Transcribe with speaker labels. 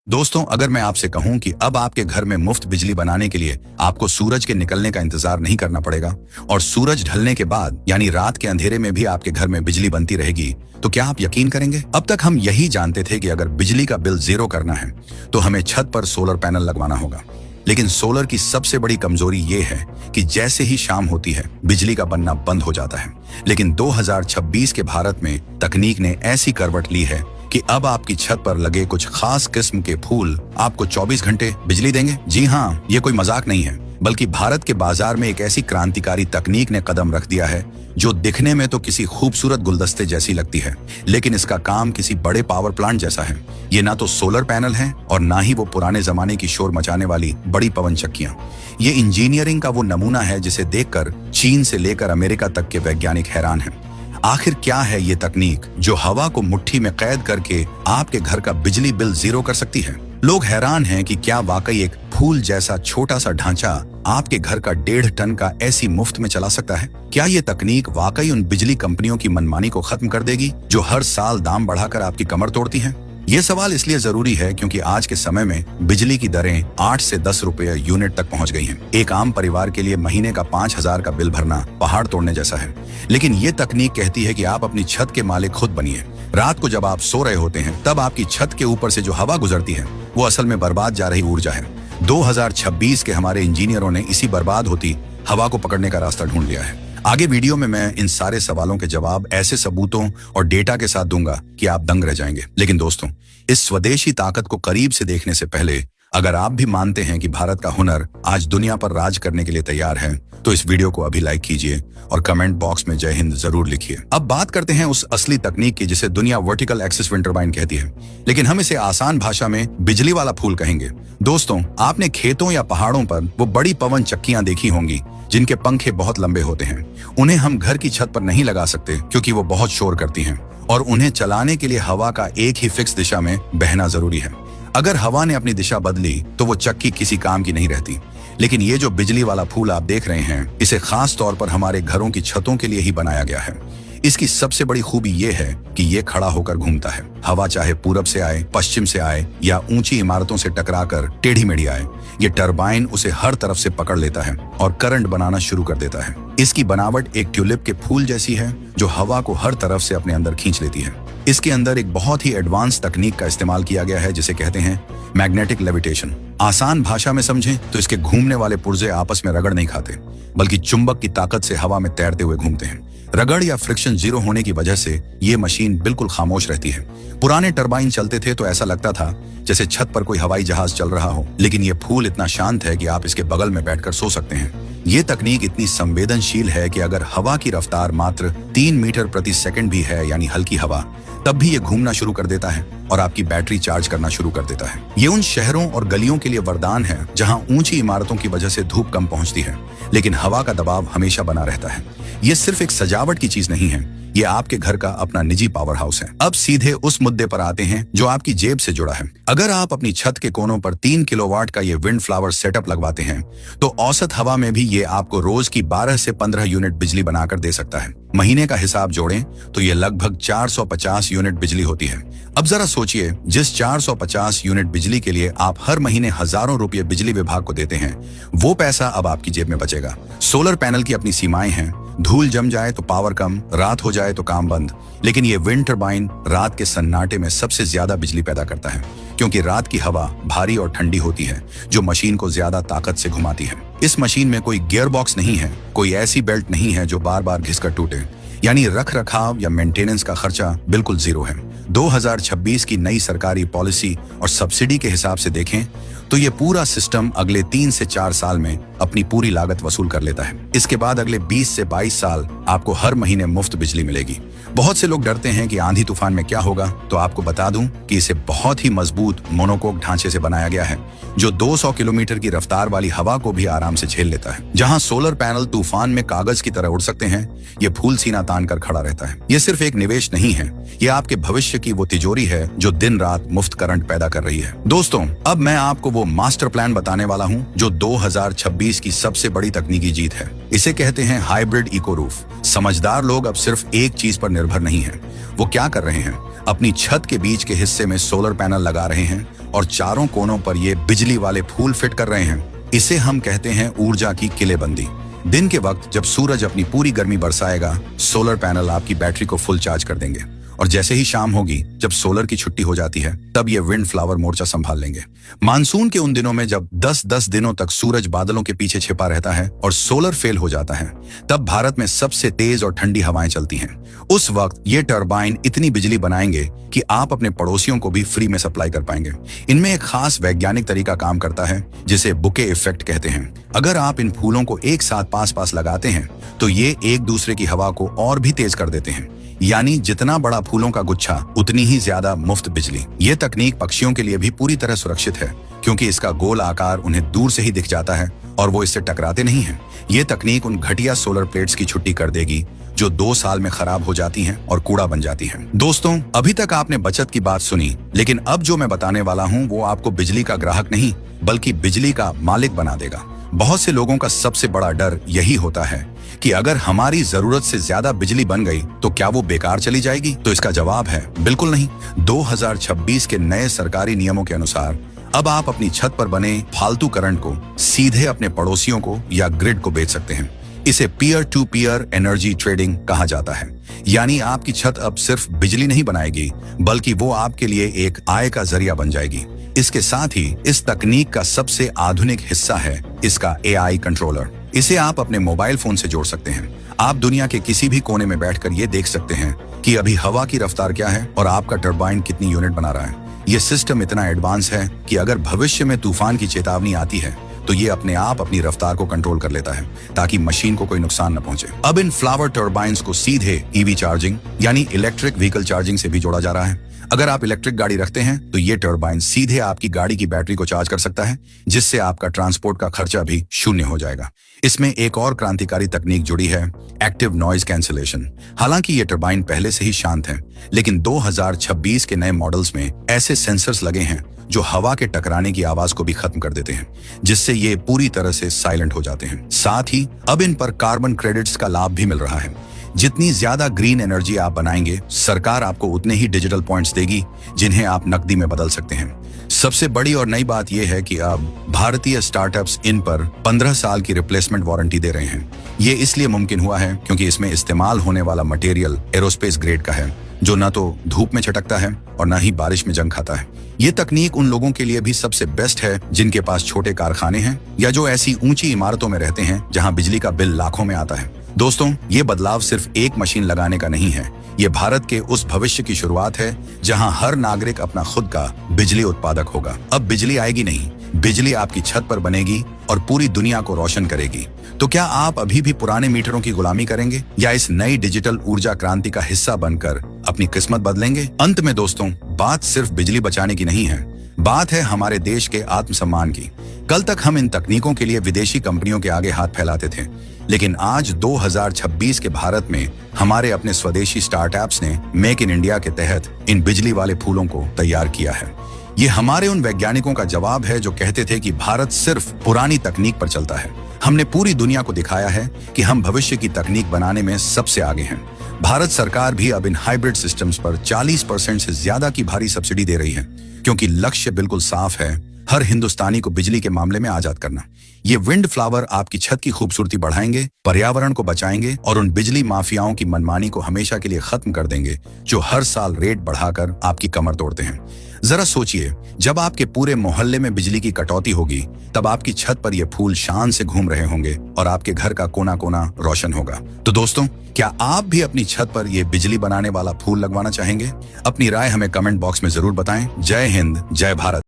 Speaker 1: दोस्तों, अगर मैं आपसे कहूं कि अब आपके घर में मुफ्त बिजली बनाने के लिए आपको सूरज के निकलने का इंतजार नहीं करना पड़ेगा और सूरज ढलने के बाद यानी रात के अंधेरे में भी आपके घर में बिजली बनती रहेगी, तो क्या आप यकीन करेंगे? अब तक हम यही जानते थे कि अगर बिजली का बिल जीरो करना है तो हमें छत पर सोलर पैनल लगवाना होगा। लेकिन सोलर की सबसे बड़ी कमजोरी ये है कि जैसे ही शाम होती है बिजली का बनना बंद हो जाता है। लेकिन 2026 के भारत में तकनीक ने ऐसी करवट ली है कि अब आपकी छत पर लगे कुछ खास किस्म के फूल आपको 24 घंटे बिजली देंगे। जी हाँ, ये कोई मजाक नहीं है, बल्कि भारत के बाजार में एक ऐसी क्रांतिकारी तकनीक ने कदम रख दिया है जो दिखने में तो किसी खूबसूरत गुलदस्ते जैसी लगती है, लेकिन इसका काम किसी बड़े पावर प्लांट जैसा है। ये ना तो सोलर पैनल है और ना ही वो पुराने जमाने की शोर मचाने वाली बड़ी पवन चक्कियां। ये इंजीनियरिंग का वो नमूना है जिसे देखकर चीन से लेकर अमेरिका तक के वैज्ञानिक हैरान हैं। आखिर क्या है ये तकनीक जो हवा को मुट्ठी में कैद करके आपके घर का बिजली बिल जीरो कर सकती है? लोग हैरान हैं कि क्या वाकई एक फूल जैसा छोटा सा ढांचा आपके घर का 1.5 टन का ऐसी मुफ्त में चला सकता है? क्या ये तकनीक वाकई उन बिजली कंपनियों की मनमानी को खत्म कर देगी जो हर साल दाम बढ़ाकर आपकी कमर तोड़ती हैं? ये सवाल इसलिए जरूरी है क्योंकि आज के समय में बिजली की दरें 8 से 10 रुपए यूनिट तक पहुंच गई हैं। एक आम परिवार के लिए महीने का 5,000 का बिल भरना पहाड़ तोड़ने जैसा है। लेकिन ये तकनीक कहती है कि आप अपनी छत के मालिक खुद बनिए। रात को जब आप सो रहे होते हैं तब आपकी छत के ऊपर से जो हवा गुजरती है वो असल में बर्बाद जा रही ऊर्जा है। 2026 के हमारे इंजीनियरों ने इसी बर्बाद होती हवा को पकड़ने का रास्ता ढूंढ लिया है। आगे वीडियो में मैं इन सारे सवालों के जवाब ऐसे सबूतों और डेटा के साथ दूंगा कि आप दंग रह जाएंगे। लेकिन दोस्तों, इस स्वदेशी ताकत को करीब से देखने से पहले अगर आप भी मानते हैं कि भारत का हुनर आज दुनिया पर राज करने के लिए तैयार है तो इस वीडियो को अभी लाइक कीजिए और कमेंट बॉक्स में जय हिंद जरूर लिखिए। अब बात करते हैं उस असली तकनीक की जिसे दुनिया वर्टिकल एक्सिस विंड टरबाइन कहती है, लेकिन हम इसे आसान भाषा में बिजली वाला फूल कहेंगे। दोस्तों, आपने खेतों या पहाड़ों पर वो बड़ी पवन चक्कियां देखी होंगी जिनके पंखे बहुत लंबे होते हैं। उन्हें हम घर की छत पर नहीं लगा सकते क्योंकि वो बहुत शोर करती हैं और उन्हें चलाने के लिए हवा का एक ही फिक्स दिशा में बहना जरूरी है। अगर हवा ने अपनी दिशा बदली तो वो चक्की किसी काम की नहीं रहती। लेकिन ये जो बिजली वाला फूल आप देख रहे हैं, इसे खास तौर पर हमारे घरों की छतों के लिए ही बनाया गया है। इसकी सबसे बड़ी खूबी ये है कि ये खड़ा होकर घूमता है। हवा चाहे पूरब से आए, पश्चिम से आए या ऊंची इमारतों से टकराकर टेढ़ी मेढ़ी आए, ये टरबाइन उसे हर तरफ से पकड़ लेता है और करंट बनाना शुरू कर देता है। इसकी बनावट एक ट्यूलिप के फूल जैसी है जो हवा को हर तरफ से अपने अंदर खींच लेती है। इसके अंदर एक बहुत ही एडवांस तकनीक का इस्तेमाल किया गया है जिसे कहते हैं मैग्नेटिक लेविटेशन। आसान भाषा में समझें तो इसके घूमने वाले पुर्जे आपस में रगड़ नहीं खाते, बल्कि चुंबक की ताकत से हवा में तैरते हुए घूमते हैं। रगड़ या फ्रिक्शन जीरो होने की वजह से ये मशीन बिल्कुल खामोश रहती है। पुराने टरबाइन चलते थे तो ऐसा लगता था जैसे छत पर कोई हवाई जहाज चल रहा हो, लेकिन ये फूल इतना शांत है कि आप इसके बगल में बैठकर सो सकते हैं। ये तकनीक इतनी संवेदनशील है कि अगर हवा की रफ्तार मात्र 3 मीटर प्रति सेकंड भी है, यानी हल्की हवा, तब भी ये घूमना शुरू कर देता है और आपकी बैटरी चार्ज करना शुरू कर देता है। ये उन शहरों और गलियों के लिए वरदान है जहां ऊंची इमारतों की वजह से धूप कम पहुंचती है, लेकिन हवा का दबाव हमेशा बना रहता है। ये सिर्फ एक सजावट की चीज नहीं है, ये आपके घर का अपना निजी पावर हाउस है। अब सीधे उस मुद्दे पर आते हैं जो आपकी जेब से जुड़ा है। अगर आप अपनी छत के कोनों पर 3 किलोवाट का ये विंड फ्लावर सेटअप लगवाते हैं तो औसत हवा में भी ये आपको रोज की 12 से 15 यूनिट बिजली बनाकर दे सकता है। महीने का हिसाब जोड़ें तो ये लगभग 450 यूनिट बिजली होती है। अब जरा सोचिए, जिस 450 यूनिट बिजली के लिए आप हर महीने हजारों रुपये बिजली विभाग को देते हैं, वो पैसा अब आपकी जेब में बचेगा। सोलर पैनल की अपनी सीमाएं हैं। धूल जम जाए तो पावर कम, रात हो जाए तो काम बंद। लेकिन ये विंड टरबाइन रात के सन्नाटे में सबसे ज्यादा बिजली पैदा करता है, क्योंकि रात की हवा भारी और ठंडी होती है जो मशीन को ज्यादा ताकत से घुमाती है। इस मशीन में कोई गियर बॉक्स नहीं है, कोई ऐसी बेल्ट नहीं है जो बार बार घिसकर टूटे, यानी रख रखाव या मेंटेनेंस का खर्चा बिल्कुल जीरो है। 2026 की नई सरकारी पॉलिसी और सब्सिडी के हिसाब से देखें तो ये पूरा सिस्टम अगले 3 से 4 साल में अपनी पूरी लागत वसूल कर लेता है। इसके बाद अगले 20 से 22 साल आपको हर महीने मुफ्त बिजली मिलेगी। बहुत से लोग डरते हैं कि आंधी तूफान में क्या होगा, तो आपको बता दूं कि इसे बहुत ही मजबूत मोनोकोक ढांचे से बनाया गया है जो 200 किलोमीटर की रफ्तार वाली हवा को भी आराम से झेल लेता है। जहां सोलर पैनल तूफान में कागज की तरह उड़ सकते हैं, ये फूल सीना तान कर खड़ा रहता है। ये सिर्फ एक निवेश नहीं है, ये आपके भविष्य की वो तिजोरी है जो दिन रात मुफ्त करंट पैदा कर रही है। दोस्तों, अब मैं आपको वो मास्टर प्लान बताने वाला हूँ जो 2026 की सबसे बड़ी तकनीकी जीत है। इसे कहते हैं हाइब्रिड इको रूफ। समझदार लोग अब सिर्फ एक चीज पर निर्भर नहीं है। वो क्या कर रहे हैं? अपनी छत के बीच के हिस्से में सोलर पैनल लगा रहे हैं और चारों कोनों पर ये बिजली वाले फूल फिट कर रहे हैं। इसे हम कहते हैं ऊर्जा की किलेबंदी। दिन के वक्त जब सूरज अपनी पूरी गर्मी बरसाएगा, सोलर पैनल आपकी बैटरी को फुल चार्ज कर देंगे, और जैसे ही शाम होगी, जब सोलर की छुट्टी हो जाती है, तब ये विंड फ्लावर मोर्चा संभाल लेंगे। मानसून के उन दिनों में जब 10-10 दिनों तक सूरज बादलों के पीछे छिपा रहता है और सोलर फेल हो जाता है, तब भारत में सबसे तेज और ठंडी हवाएं चलती हैं। उस वक्त ये टरबाइन इतनी बिजली बनाएंगे कि आप अपने पड़ोसियों को भी फ्री में सप्लाई कर पाएंगे। इनमें एक खास वैज्ञानिक तरीका काम करता है, जिसे बुके इफेक्ट कहते हैं। अगर आप इन फूलों को एक साथ पास लगाते हैं, तो ये एक दूसरे की हवा को और भी तेज कर देते हैं। यानी जितना बड़ा फूलों का गुच्छा, उतनी ही ज्यादा मुफ्त बिजली। ये तकनीक पक्षियों के लिए भी पूरी तरह सुरक्षित है, क्योंकि इसका गोल आकार उन्हें दूर से ही दिख जाता है और वो इससे टकराते नहीं हैं। ये तकनीक उन घटिया सोलर प्लेट्स की छुट्टी कर देगी जो 2 साल में खराब हो जाती हैं और कूड़ा बन जाती हैं। दोस्तों, अभी तक आपने बचत की बात सुनी, लेकिन अब जो मैं बताने वाला हूँ वो आपको बिजली का ग्राहक नहीं, बल्कि बिजली का मालिक बना देगा। बहुत से लोगों का सबसे बड़ा डर यही होता है कि अगर हमारी जरूरत से ज्यादा बिजली बन गई तो क्या वो बेकार चली जाएगी। तो इसका जवाब है बिल्कुल नहीं। 2026 के नए सरकारी नियमों के अनुसार अब आप अपनी छत पर बने फालतू करंट को सीधे अपने पड़ोसियों को या ग्रिड को बेच सकते हैं। इसे peer to peer energy trading कहा जाता है। यानी आपकी छत अब सिर्फ बिजली नहीं बनाएगी, बल्कि वो आपके लिए एक आय का जरिया बन जाएगी। इसके साथ ही इस तकनीक का सबसे आधुनिक हिस्सा है इसका AI कंट्रोलर। इसे आप अपने मोबाइल फोन से जोड़ सकते हैं। आप दुनिया के किसी भी कोने में बैठकर ये देख सकते हैं कि अभी हवा की रफ्तार क्या है और आपका टरबाइन कितनी यूनिट बना रहा है। ये सिस्टम इतना एडवांस है कि अगर भविष्य में तूफान की चेतावनी आती है, तो ये अपने आप अपनी रफ्तार को कंट्रोल कर लेता है, ताकि मशीन को कोई नुकसान न पहुंचे। अब इन फ्लावर टर्बाइन्स को सीधे EV चार्जिंग यानी इलेक्ट्रिक व्हीकल चार्जिंग से भी जोड़ा जा रहा है। अगर आप इलेक्ट्रिक गाड़ी रखते हैं, तो ये टर्बाइन सीधे आपकी गाड़ी की बैटरी को चार्ज कर सकता है, जिससे आपका ट्रांसपोर्ट का खर्चा भी शून्य हो जाएगा। इसमें एक और क्रांतिकारी तकनीक जुड़ी है, एक्टिव नॉइज कैंसिलेशन। हालांकि ये टर्बाइन पहले से ही शांत है, लेकिन 2026 के नए मॉडल्स में ऐसे सेंसर्स लगे हैं जो हवा के टकराने की आवाज को भी खत्म कर देते हैं, जिससे ये पूरी तरह से साइलेंट हो जाते हैं। साथ ही अब इन पर कार्बन क्रेडिट्स का लाभ भी मिल रहा है। जितनी ज्यादा ग्रीन एनर्जी आप बनाएंगे, सरकार आपको उतने ही डिजिटल पॉइंट्स देगी, जिन्हें आप नकदी में बदल सकते हैं। सबसे बड़ी और नई बात यह है कि अब भारतीय स्टार्टअप्स इन पर 15 साल की रिप्लेसमेंट वारंटी दे रहे हैं। ये इसलिए मुमकिन हुआ है क्योंकि इसमें इस्तेमाल होने वाला मटेरियल एरोस्पेस ग्रेड का है, जो न तो धूप में चटकता है और न ही बारिश में जंग खाता है। ये तकनीक उन लोगों के लिए भी सबसे बेस्ट है जिनके पास छोटे कारखाने हैं या जो ऐसी ऊंची इमारतों में रहते हैं जहां बिजली का बिल लाखों में आता है। दोस्तों, ये बदलाव सिर्फ एक मशीन लगाने का नहीं है, ये भारत के उस भविष्य की शुरुआत है जहां हर नागरिक अपना खुद का बिजली उत्पादक होगा। अब बिजली आएगी नहीं, बिजली आपकी छत पर बनेगी और पूरी दुनिया को रोशन करेगी। तो क्या आप अभी भी पुराने मीटरों की गुलामी करेंगे या इस नई डिजिटल ऊर्जा क्रांति का हिस्सा बनकर अपनी किस्मत बदलेंगे? अंत में दोस्तों, बात सिर्फ बिजली बचाने की नहीं है, बात है हमारे देश के आत्मसम्मान की। कल तक हम इन तकनीकों के लिए विदेशी कंपनियों के आगे हाथ फैलाते थे, लेकिन आज 2026 के भारत में हमारे अपने स्वदेशी स्टार्टअप्स ने मेक इन इंडिया के तहत इन बिजली वाले फूलों को तैयार किया है। ये हमारे उन वैज्ञानिकों का जवाब है जो कहते थे कि भारत सिर्फ पुरानी तकनीक पर चलता है। हमने पूरी दुनिया को दिखाया है कि हम भविष्य की तकनीक बनाने में सबसे आगे हैं। भारत सरकार भी अब इन हाइब्रिड सिस्टम्स पर 40% से ज्यादा की भारी सब्सिडी दे रही है, क्योंकि लक्ष्य बिल्कुल साफ है, हर हिंदुस्तानी को बिजली के मामले में आजाद करना। ये विंड फ्लावर आपकी छत की खूबसूरती बढ़ाएंगे, पर्यावरण को बचाएंगे और उन बिजली माफियाओं की मनमानी को हमेशा के लिए खत्म कर देंगे, जो हर साल रेट बढ़ाकर आपकी कमर तोड़ते हैं। जरा सोचिए, जब आपके पूरे मोहल्ले में बिजली की कटौती होगी, तब आपकी छत पर ये फूल शान से घूम रहे होंगे और आपके घर का कोना कोना रोशन होगा। तो दोस्तों, क्या आप भी अपनी छत पर ये बिजली बनाने वाला फूल लगवाना चाहेंगे? अपनी राय हमें कमेंट बॉक्स में जरूर बताएं। जय हिंद, जय भारत।